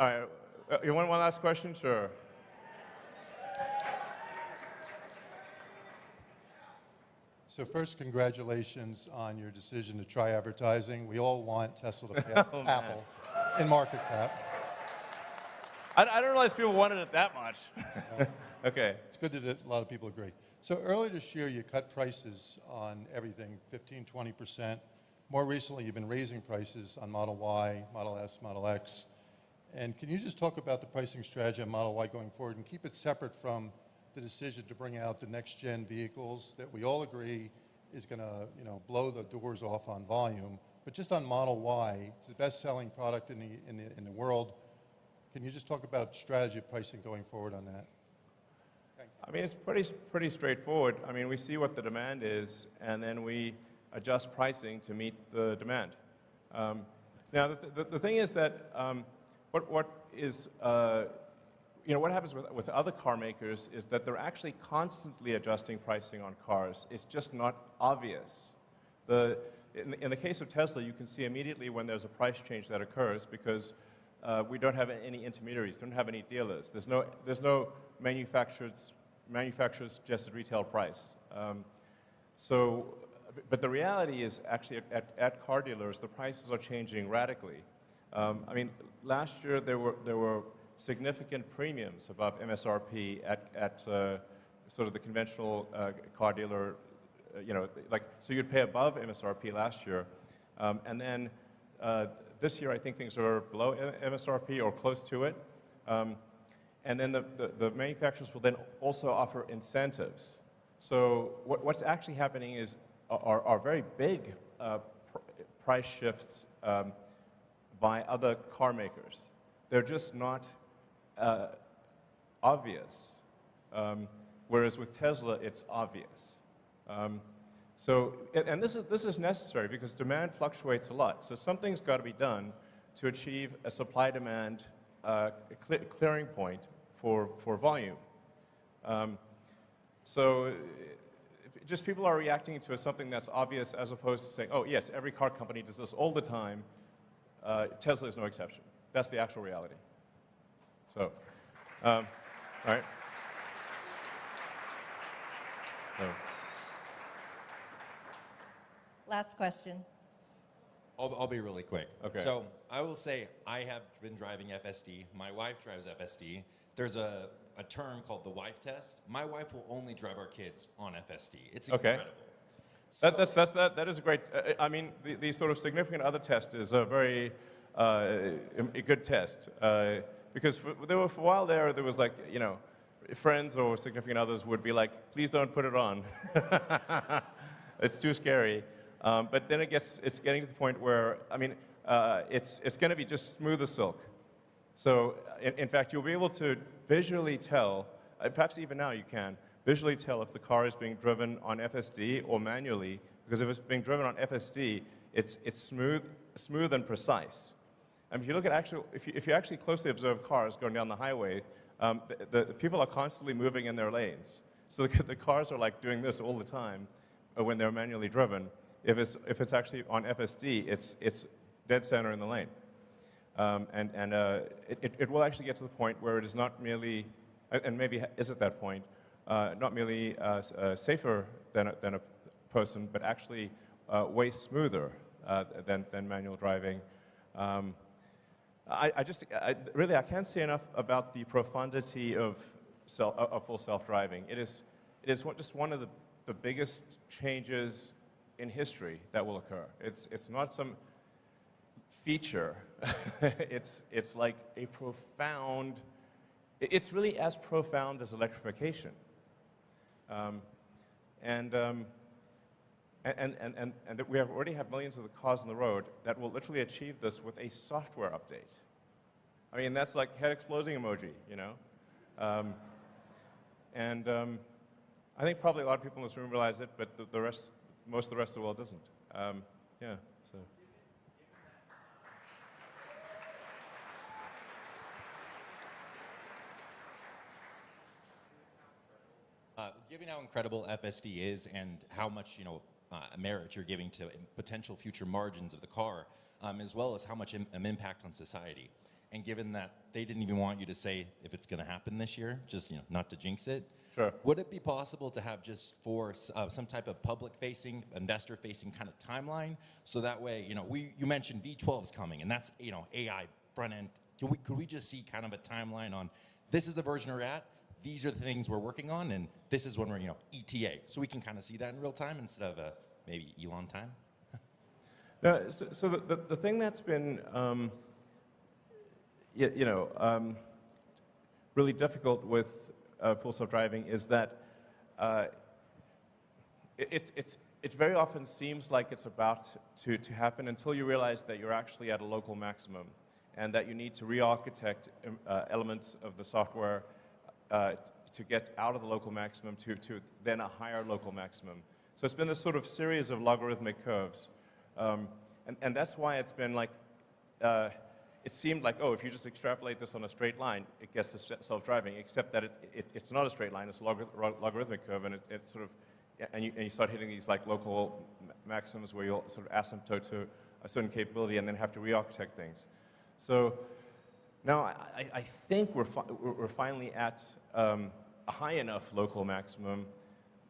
All right. You want one last question? Sure. So first, congratulations on your decision to try advertising. We all want Tesla to pass Apple in market cap. I didn't realize people wanted it that much. Okay. It's good that a lot of people agree. So earlier this year, you cut prices on everything, 15, 20%. More recently, you've been raising prices on Model Y, Model S, Model X. And can you just talk about the pricing strategy on Model Y going forward and keep it separate from the decision to bring out the next-gen vehicles that we all agree is going to, blow the doors off on volume. But just on Model Y, it's the best-selling product in the world. Can you just talk about strategy of pricing going forward on that? I mean, it's pretty straightforward. I mean, we see what the demand is, and then we adjust pricing to meet the demand. Now, the thing is that what happens with other car makers is that they're actually constantly adjusting pricing on cars. It's just not obvious. In the case of Tesla, you can see immediately when there's a price change that occurs because we don't have any intermediaries, don't have any dealers. There's no manufacturer's suggested retail price. But the reality is actually at car dealers, the prices are changing radically. I mean, last year there were significant premiums above MSRP at sort of the conventional car dealer, so you'd pay above MSRP last year. And then this year I think things are below MSRP or close to it. And then the manufacturers will then also offer incentives. So what's actually happening are very big price shifts by other car makers. They're just not obvious, whereas with Tesla, it's obvious. And this is necessary because demand fluctuates a lot. So something's got to be done to achieve a supply-demand clearing point for volume. So just people are reacting to something that's obvious as opposed to saying, oh, yes, every car company does this all the time. Tesla is no exception. That's the actual reality. So, all right. So. Last question. I'll be really quick. Okay. So I will say I have been driving FSD. My wife drives FSD. There's a term called the wife test. My wife will only drive our kids on FSD. It's incredible. Okay. That is a great, I mean, the sort of significant other test is a very a good test. Because for a while there was like, friends or significant others would be like, please don't put it on. It's too scary. But then it's getting to the point where, I mean, it's going to be just smooth as silk. So, in fact, you'll be able to visually tell, perhaps even now you can, visually tell if the car is being driven on FSD or manually, because if it's being driven on FSD, it's smooth and precise. And if you look at if you actually closely observe cars going down the highway, the people are constantly moving in their lanes. So the cars are like doing this all the time when they're manually driven. If it's actually on FSD, it's dead center in the lane. It will actually get to the point where it is not merely, and maybe is at that point, not merely safer than a person, but actually way smoother than manual driving. I can't say enough about the profundity of full self-driving. It is just one of the biggest changes in history that will occur. It's not some feature. it's like a profound. It's really as profound as electrification. And that we already have millions of the cars on the road that will literally achieve this with a software update. I mean, that's like head exploding emoji, I think probably a lot of people in this room realize it, but most of the rest of the world doesn't. Yeah, so. Given how incredible FSD is and how much merit you're giving to potential future margins of the car, as well as how much impact on society, and given that they didn't even want you to say if it's going to happen this year, just not to jinx it. Sure. Would it be possible to have just for some type of public-facing, investor-facing kind of timeline, so that way, you mentioned V12 is coming, and that's AI front end. Could we just see kind of a timeline on this is the version we're at, these are the things we're working on, and this is when we're ETA, so we can kind of see that in real time instead of maybe Elon time. No, so the thing that's been really difficult with full self-driving is that it very often seems like it's about to happen until you realize that you're actually at a local maximum and that you need to re-architect elements of the software to get out of the local maximum to then a higher local maximum. So it's been this sort of series of logarithmic curves. And that's why it's been like, it seemed like, oh, if you just extrapolate this on a straight line, it gets to self-driving, except that it's not a straight line, it's a logarithmic curve, and it sort of, and you start hitting these like local maximums where you'll sort of asymptote to a certain capability and then have to re-architect things. So now I think we're finally at a high enough local maximum,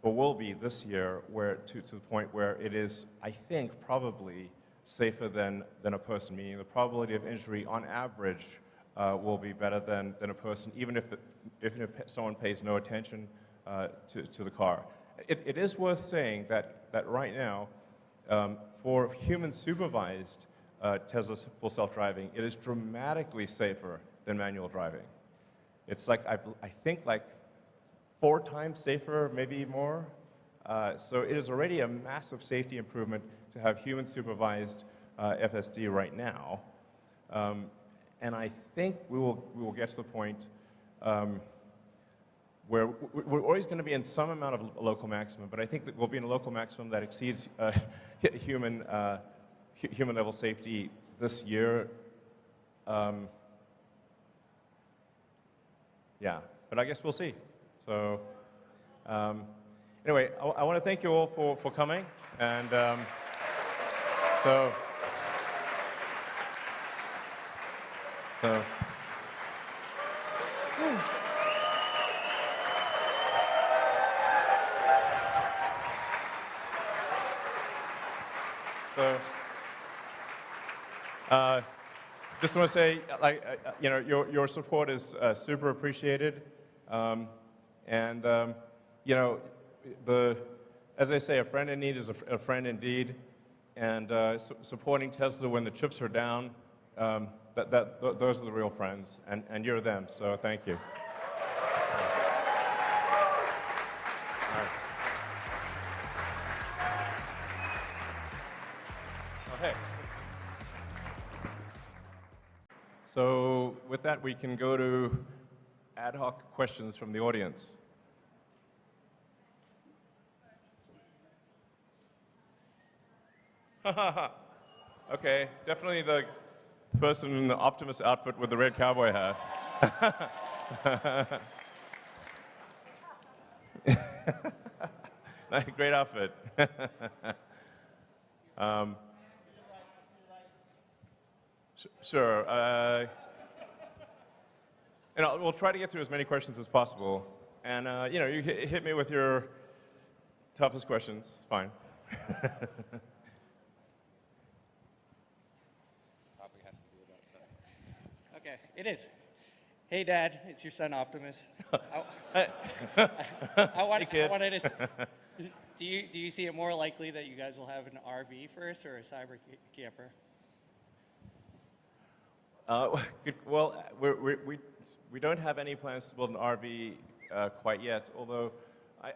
or will be this year, where to the point where it is, I think, probably safer than a person, meaning the probability of injury on average will be better than a person, even if someone pays no attention to the car. It is worth saying that right now, for human supervised Tesla full self-driving, it is dramatically safer than manual driving. It's like, I think like 4 times safer, maybe more. So it is already a massive safety improvement to have human supervised FSD right now. And I think we will get to the point where we're always going to be in some amount of local maximum, but I think that we'll be in a local maximum that exceeds human level safety this year. Yeah, but I guess we'll see. So anyway, I want to thank you all for coming, and so just want to say, like, your support is super appreciated, and as I say, a friend in need is a friend indeed, and supporting Tesla when the chips are down, those are the real friends, and you're them. So thank you. All right. Okay. So with that, we can go to ad hoc questions from the audience. Okay, definitely the person in the Optimus outfit with the red cowboy hat. Great outfit. Sure. We'll try to get through as many questions as possible. And you hit me with your toughest questions. Fine. Okay, it is. Hey, Dad, it's your son Optimus. Hey, kid. I wanted to. Do you see it more likely that you guys will have an RV first or a cyber camper? Well, we don't have any plans to build an RV quite yet, although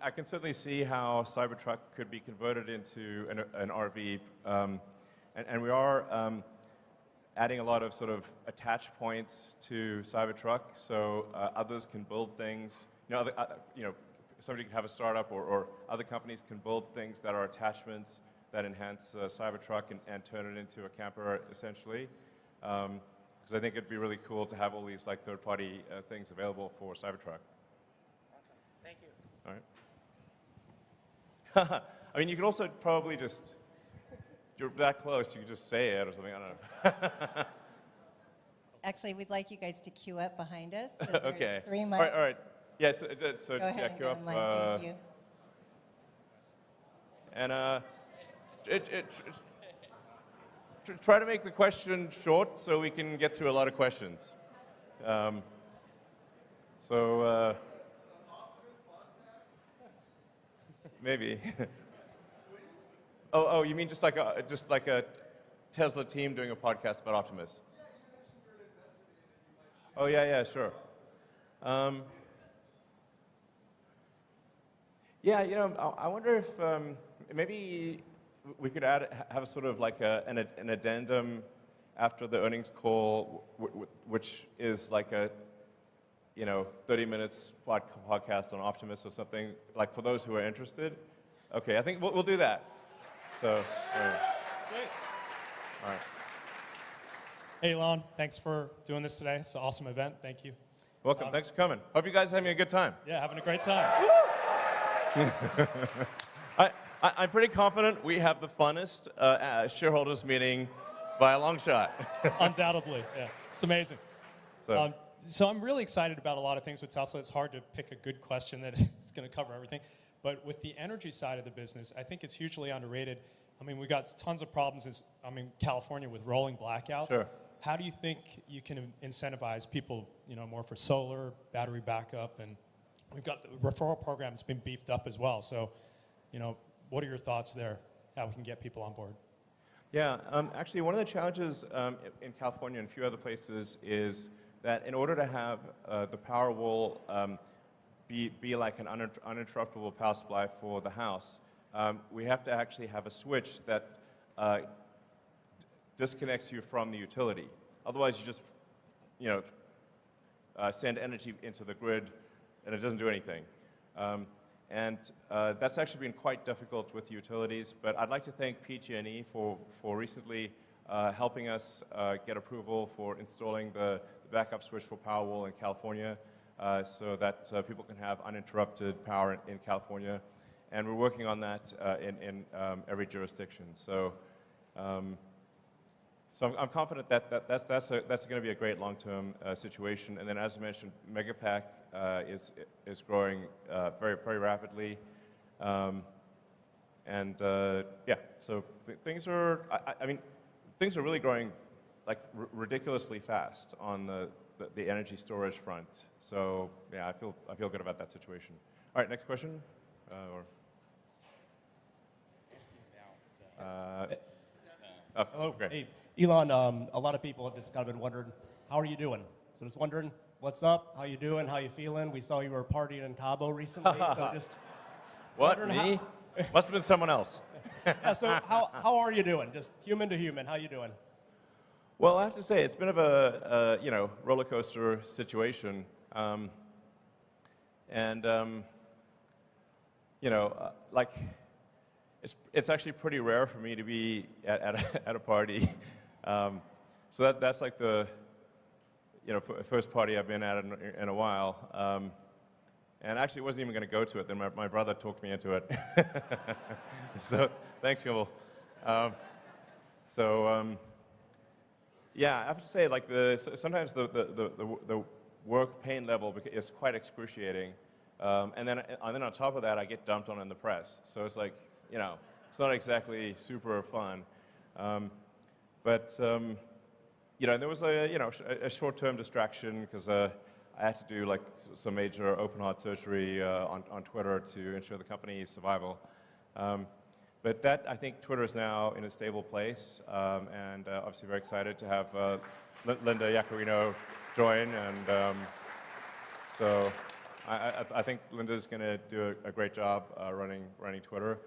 I can certainly see how Cybertruck could be converted into an RV, and we are adding a lot of sort of attach points to Cybertruck, so others can build things. Somebody could have a startup, or other companies can build things that are attachments that enhance Cybertruck and turn it into a camper, essentially. Because I think it'd be really cool to have all these like third-party things available for Cybertruck. Awesome. Thank you. All right. I mean, you could also probably just, you're that close, you could just say it or something, I don't know. Actually, we'd like you guys to queue up behind us. So there's Okay. 3 All mics. right, all right. Yes, so Go just ahead yeah, and queue go up. in line. Thank you. And try to make the question short so we can get through a lot of questions. So maybe. Oh, you mean just like a Tesla team doing a podcast about Optimus? Oh yeah, sure. Yeah, you know, I wonder if maybe we could have a sort of like an addendum after the earnings call, which is like a 30 minutes podcast on Optimus or something, like for those who are interested. Okay, I think we'll do that. So, Great. all right. Hey, Elon, thanks for doing this today. It's an awesome event. Thank you. Welcome. Thanks for coming. Hope you guys are having a good time. Yeah, having a great time. I'm pretty confident we have the funnest shareholders meeting by a long shot. Undoubtedly, yeah. It's amazing. So, So I'm really excited about a lot of things with Tesla. It's hard to pick a good question that is going to cover everything. But with the energy side of the business, I think it's hugely underrated. I mean, we got tons of problems California with rolling blackouts. Sure. How do you think you can incentivize people, more for solar, battery backup, and we've got the referral program that's been beefed up as well. So, what are your thoughts there? How we can get people on board? yeah, actually, one of the challenges in California and a few other places is that in order to have the Powerwall be like an uninterruptible power supply for the house, we have to actually have a switch that disconnects you from the utility. Otherwise, you just, send energy into the grid, and it doesn't do anything. And that's actually been quite difficult with utilities, but I'd like to thank PG&E for recently helping us get approval for installing the backup switch for Powerwall in California so that people can have uninterrupted power in California. And we're working on that in every jurisdiction. So, I'm confident that that's going to be a great long-term situation. And then, as I mentioned, Megapack is growing very, very rapidly. Yeah, so things are, things are really growing like ridiculously fast on the energy storage front. So yeah, I feel good about that situation. All right, next question. Hello. Great. Hey, Elon, a lot of people have just kind of been wondering, how are you doing? So just wondering, what's up? How you doing? How you feeling? We saw you were partying in Cabo recently, so just What, wondering me? Must have been someone else. yeah, so how are you doing? Just human to human, how you doing? Well, I have to say, it's been a bit of a roller coaster situation. Like, it's actually pretty rare for me to be at a party. So that's like the first party I've been at in a while. And actually wasn't even going to go to it. Then my brother talked me into it. So thanks, Kimball. Yeah, I have to say, like sometimes the work pain level is quite excruciating. And then on top of that, I get dumped on in the press. So it's like, it's not exactly super fun. There was a short-term distraction because I had to do like some major open heart surgery on Twitter to ensure the company's survival. But I think Twitter is now in a stable place, and obviously very excited to have Linda Yaccarino join. And so I think Linda's going to do a great job running Twitter.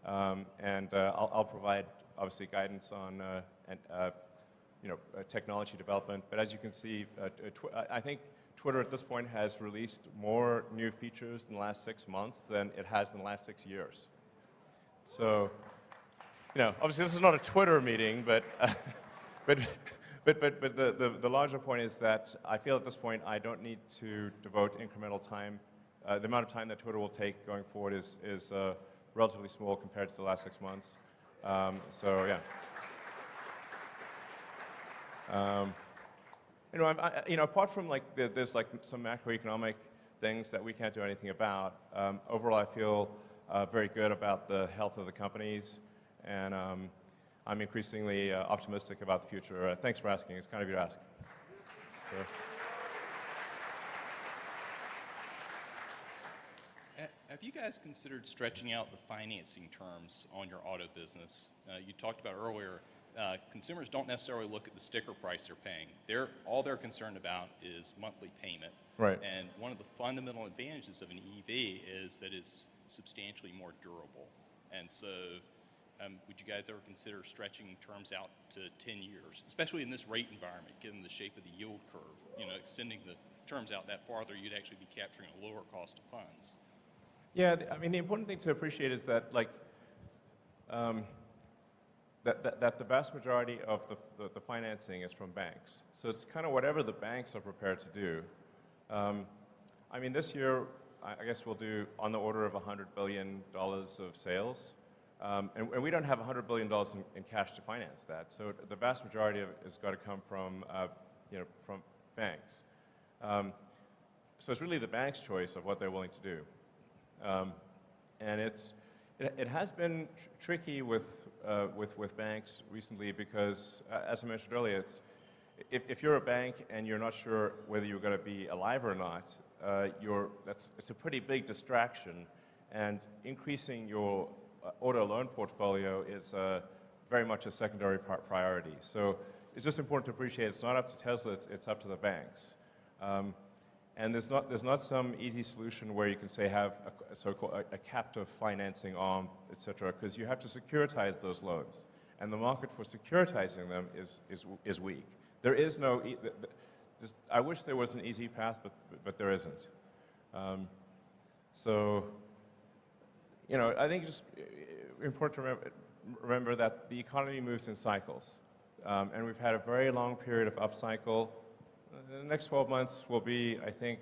And I'll provide obviously guidance on technology development. But as you can see, I think Twitter at this point has released more new features in the last 6 months than it has in the last 6 years. So, obviously this is not a Twitter meeting, but the larger point is that I feel at this point I don't need to devote incremental time. The amount of time that Twitter will take going forward is relatively small compared to the last 6 months. So yeah. you know, apart from like there's like some macroeconomic things that we can't do anything about, overall I feel very good about the health of the companies, and I'm increasingly optimistic about the future. Thanks for asking. It's kind of you to ask. So. Have you guys considered stretching out the financing terms on your auto business? You talked about earlier, consumers don't necessarily look at the sticker price they're paying. All they're concerned about is monthly payment. Right. And one of the fundamental advantages of an EV is that it's substantially more durable. And so would you guys ever consider stretching terms out to 10 years, especially in this rate environment, given the shape of the yield curve? You know, extending the terms out that farther, you'd actually be capturing a lower cost of funds. Yeah, I mean, the important thing to appreciate is that, like, that the vast majority of the financing is from banks. So it's kind of whatever the banks are prepared to do. I mean, this year, I guess we'll do on the order of $100 billion of sales. And we don't have $100 billion in cash to finance that. So the vast majority of it has got to come from, from banks. So it's really the bank's choice of what they're willing to do. And it has been tricky with banks recently because, as I mentioned earlier, if you're a bank and you're not sure whether you're going to be alive or not, it's a pretty big distraction, and increasing your auto loan portfolio is very much a secondary priority. So it's just important to appreciate it's not up to Tesla, it's up to the banks. And there's not some easy solution where you can say have a so-called a captive financing arm, et cetera, because you have to securitize those loans, and the market for securitizing them is weak. There is no. I wish there was an easy path, but there isn't. So, you know, I think it's just important to remember that the economy moves in cycles, and we've had a very long period of upcycle. The next 12 months will be, I think,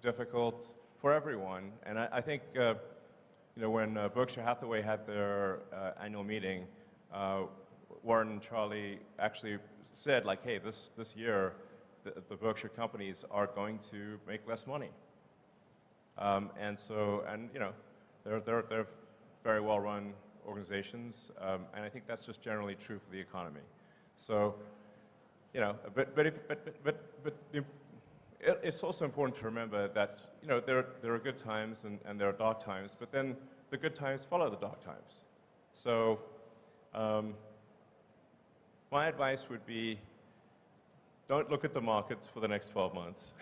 difficult for everyone. And I think, when Berkshire Hathaway had their annual meeting, Warren and Charlie actually said, like, hey, this year, the Berkshire companies are going to make less money. They're very well-run organizations, and I think that's just generally true for the economy. So. It's also important to remember that there are good times and there are dark times, but then the good times follow the dark times. So my advice would be, don't look at the markets for the next 12 months.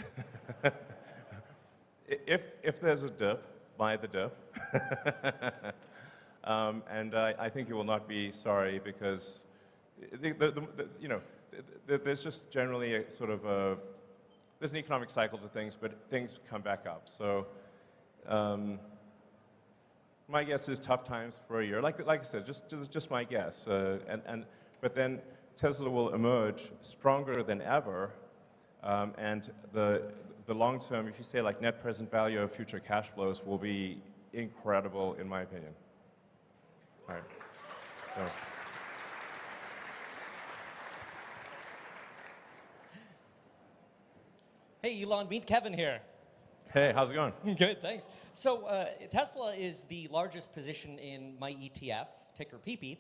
If there's a dip, buy the dip. And I think you will not be sorry because there's just generally a sort of there's an economic cycle to things, but things come back up. So my guess is tough times for a year. Like I said, just my guess. But then Tesla will emerge stronger than ever, and the long term, if you say like net present value of future cash flows, will be incredible in my opinion. All right. So. Hey, Elon, meet Kevin here. Hey, how's it going? Good, thanks. So Tesla is the largest position in my ETF, ticker PP,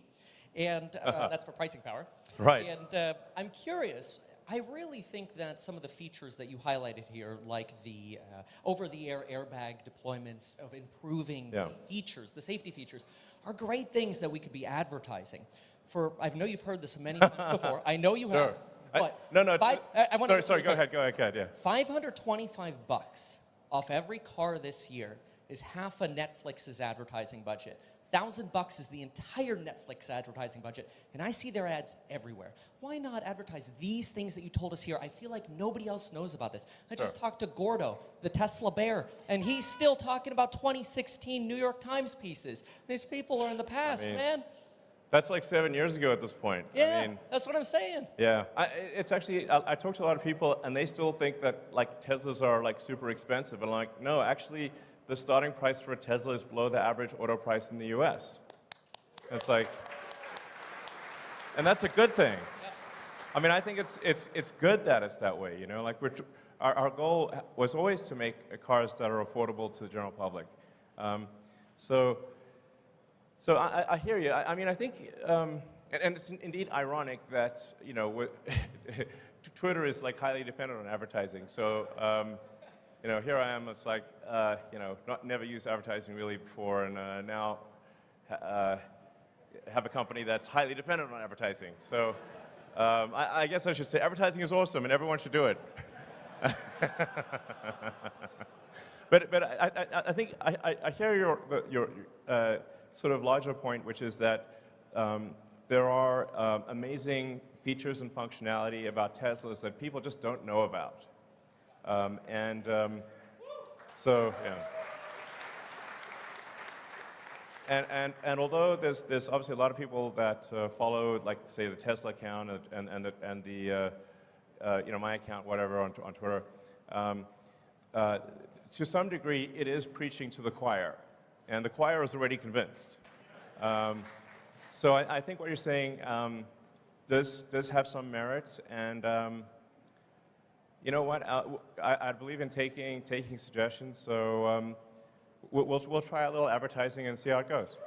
and that's for pricing power. Right. And I'm curious, I really think that some of the features that you highlighted here, like the over-the-air airbag deployments of improving the features, the safety features, are great things that we could be advertising. I know you've heard this many times before. I know you have. But sorry, go ahead, yeah. $525 off every car this year is half a Netflix's advertising budget. $1,000 is the entire Netflix advertising budget, and I see their ads everywhere. Why not advertise these things that you told us here? I feel like nobody else knows about this. I just talked to Gordo, the Tesla bear, and he's still talking about 2016 New York Times pieces. These people are in the past, man. That's like 7 years ago at this point. Yeah, that's what I'm saying. Yeah, it's actually, I talked to a lot of people, and they still think that like Teslas are like super expensive. And I'm like, no, actually, the starting price for a Tesla is below the average auto price in the US. It's like, and that's a good thing. I mean, I think it's good that it's that way. You know, like our goal was always to make cars that are affordable to the general public. So I hear you. I mean, I think, and it's indeed ironic that Twitter is like highly dependent on advertising. So here I am. It's like never used advertising really before, and now have a company that's highly dependent on advertising. So I guess I should say advertising is awesome, and everyone should do it. But I think I hear your sort of larger point, which is that there are amazing features and functionality about Teslas that people just don't know about. So yeah. And although there's obviously a lot of people that follow, like say the Tesla account and the my account, whatever, on Twitter, to some degree it is preaching to the choir, and the choir is already convinced. So I think what you're saying does have some merit, and you know what? I believe in taking suggestions, so we'll try a little advertising and see how it goes.